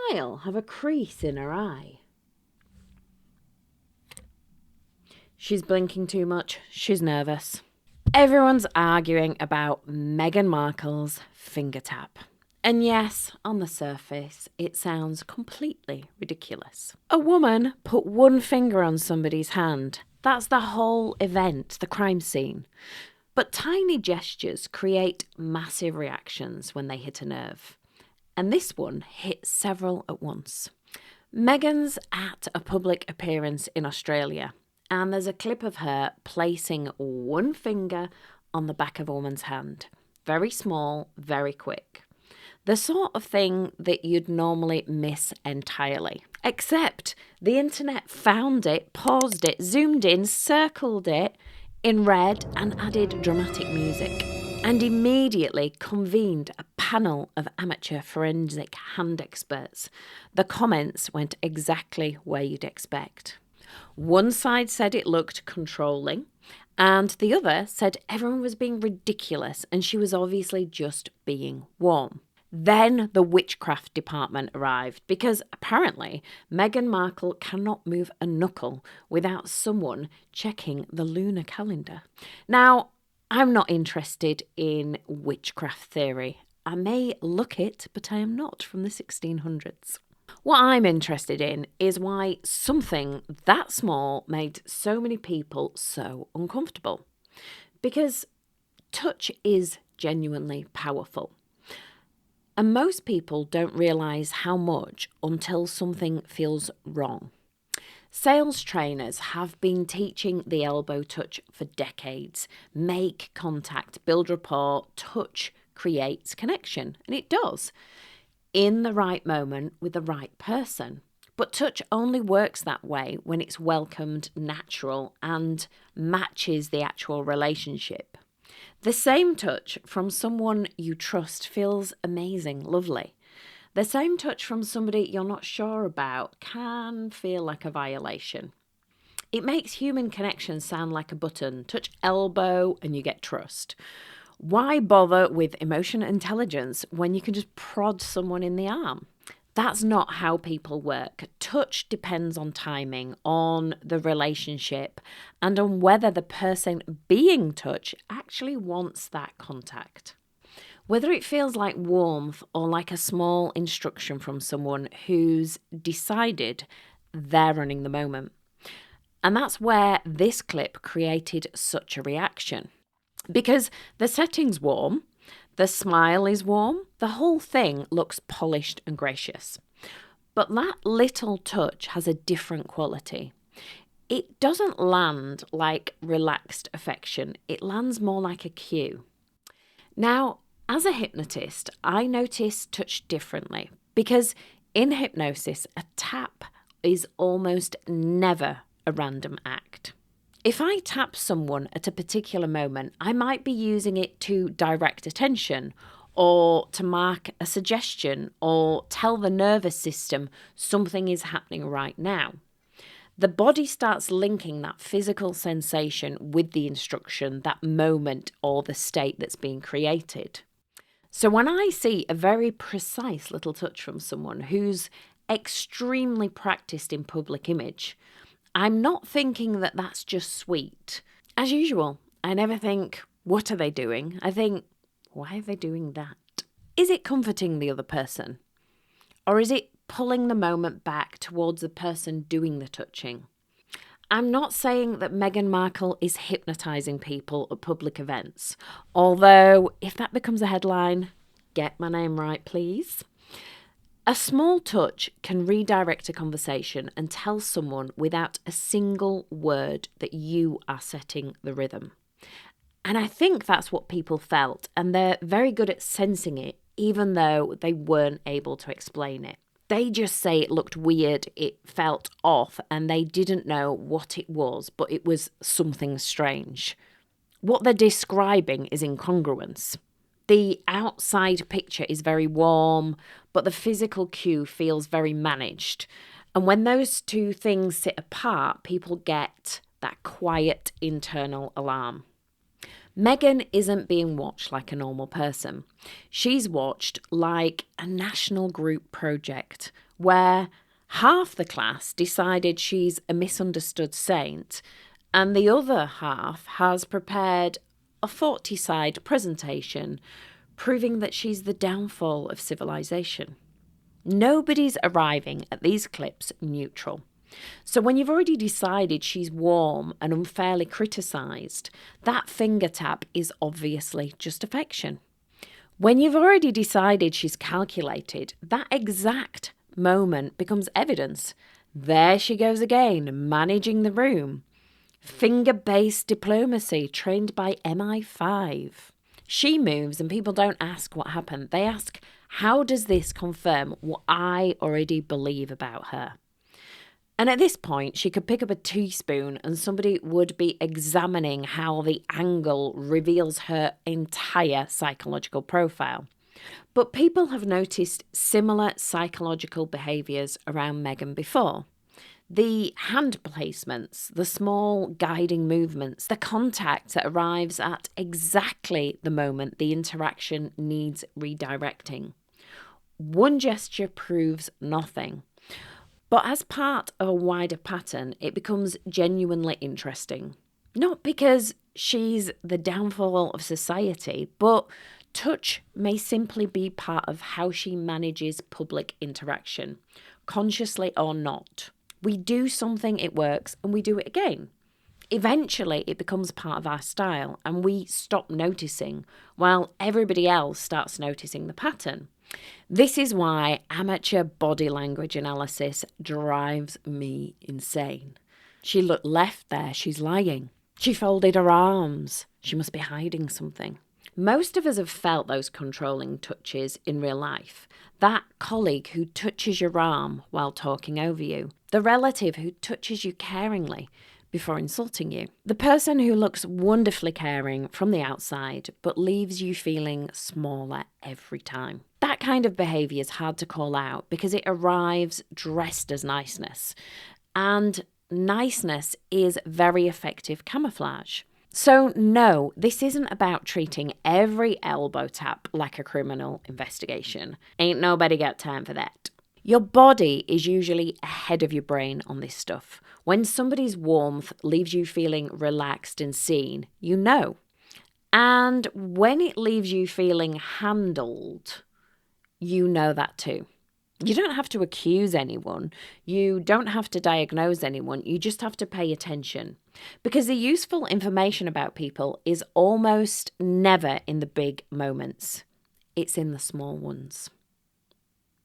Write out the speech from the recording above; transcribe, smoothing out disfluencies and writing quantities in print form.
smile have a crease in her eye? She's blinking too much. She's nervous. Everyone's arguing about Meghan Markle's finger tap. And yes, on the surface, it sounds completely ridiculous. A woman put one finger on somebody's hand. That's the whole event, the crime scene. But tiny gestures create massive reactions when they hit a nerve. And this one hit several at once. Meghan's at a public appearance in Australia, and there's a clip of her placing one finger on the back of a woman's hand. Very small, very quick. The sort of thing that you'd normally miss entirely. Except the internet found it, paused it, zoomed in, circled it in red and added dramatic music. And immediately convened a panel of amateur forensic hand experts. The comments went exactly where you'd expect. One side said it looked controlling, and the other said everyone was being ridiculous and she was obviously just being warm. Then the witchcraft department arrived because apparently Meghan Markle cannot move a knuckle without someone checking the lunar calendar. Now, I'm not interested in witchcraft theory. I may look it, but I am not from the 1600s. What I'm interested in is why something that small made so many people so uncomfortable. Because touch is genuinely powerful. And most people don't realise how much until something feels wrong. Sales trainers have been teaching the elbow touch for decades. Make contact, build rapport, touch creates connection. And it does. In the right moment with the right person. But touch only works that way when it's welcomed, natural, and matches the actual relationship. The same touch from someone you trust feels amazing, lovely. The same touch from somebody you're not sure about can feel like a violation. It makes human connection sound like a button. Touch elbow and you get trust. Why bother with emotional intelligence when you can just prod someone in the arm? That's not how people work. Touch depends on timing, on the relationship, and on whether the person being touched actually wants that contact. Whether it feels like warmth or like a small instruction from someone who's decided they're running the moment. And that's where this clip created such a reaction. Because the setting's warm, the smile is warm, the whole thing looks polished and gracious. But that little touch has a different quality. It doesn't land like relaxed affection, it lands more like a cue. Now, as a hypnotist, I notice touch differently because in hypnosis, a tap is almost never a random act. If I tap someone at a particular moment, I might be using it to direct attention or to mark a suggestion or tell the nervous system something is happening right now. The body starts linking that physical sensation with the instruction, that moment or the state that's being created. So when I see a very precise little touch from someone who's extremely practiced in public image, I'm not thinking that that's just sweet. As usual, I never think, what are they doing? I think, why are they doing that? Is it comforting the other person? Or is it pulling the moment back towards the person doing the touching? I'm not saying that Meghan Markle is hypnotising people at public events. Although, if that becomes a headline, get my name right, please. A small touch can redirect a conversation and tell someone without a single word that you are setting the rhythm. And I think that's what people felt, and they're very good at sensing it, even though they weren't able to explain it. They just say it looked weird, it felt off, and they didn't know what it was, but it was something strange. What they're describing is incongruence. The outside picture is very warm, but the physical cue feels very managed. And when those two things sit apart, people get that quiet internal alarm. Meghan isn't being watched like a normal person. She's watched like a national group project where half the class decided she's a misunderstood saint and the other half has prepared a 40-side presentation proving that she's the downfall of civilization. Nobody's arriving at these clips neutral. So when you've already decided she's warm and unfairly criticised, that finger tap is obviously just affection. When you've already decided she's calculated, that exact moment becomes evidence. There she goes again, managing the room. Finger-based diplomacy trained by MI5. She moves and people don't ask what happened. They ask, how does this confirm what I already believe about her? And at this point, she could pick up a teaspoon and somebody would be examining how the angle reveals her entire psychological profile. But people have noticed similar psychological behaviours around Meghan before. The hand placements, the small guiding movements, the contact that arrives at exactly the moment the interaction needs redirecting. One gesture proves nothing. But as part of a wider pattern, it becomes genuinely interesting. Not because she's the downfall of society, but touch may simply be part of how she manages public interaction, consciously or not. We do something, it works, and we do it again. Eventually, it becomes part of our style, and we stop noticing, while everybody else starts noticing the pattern. This is why amateur body language analysis drives me insane. She looked left there, she's lying. She folded her arms, she must be hiding something. Most of us have felt those controlling touches in real life. That colleague who touches your arm while talking over you. The relative who touches you caringly before insulting you. The person who looks wonderfully caring from the outside but leaves you feeling smaller every time. That kind of behaviour is hard to call out because it arrives dressed as niceness. And niceness is very effective camouflage. So no, this isn't about treating every elbow tap like a criminal investigation. Ain't nobody got time for that. Your body is usually ahead of your brain on this stuff. When somebody's warmth leaves you feeling relaxed and seen, you know. And when it leaves you feeling handled, you know that too. You don't have to accuse anyone. You don't have to diagnose anyone. You just have to pay attention. Because the useful information about people is almost never in the big moments. It's in the small ones.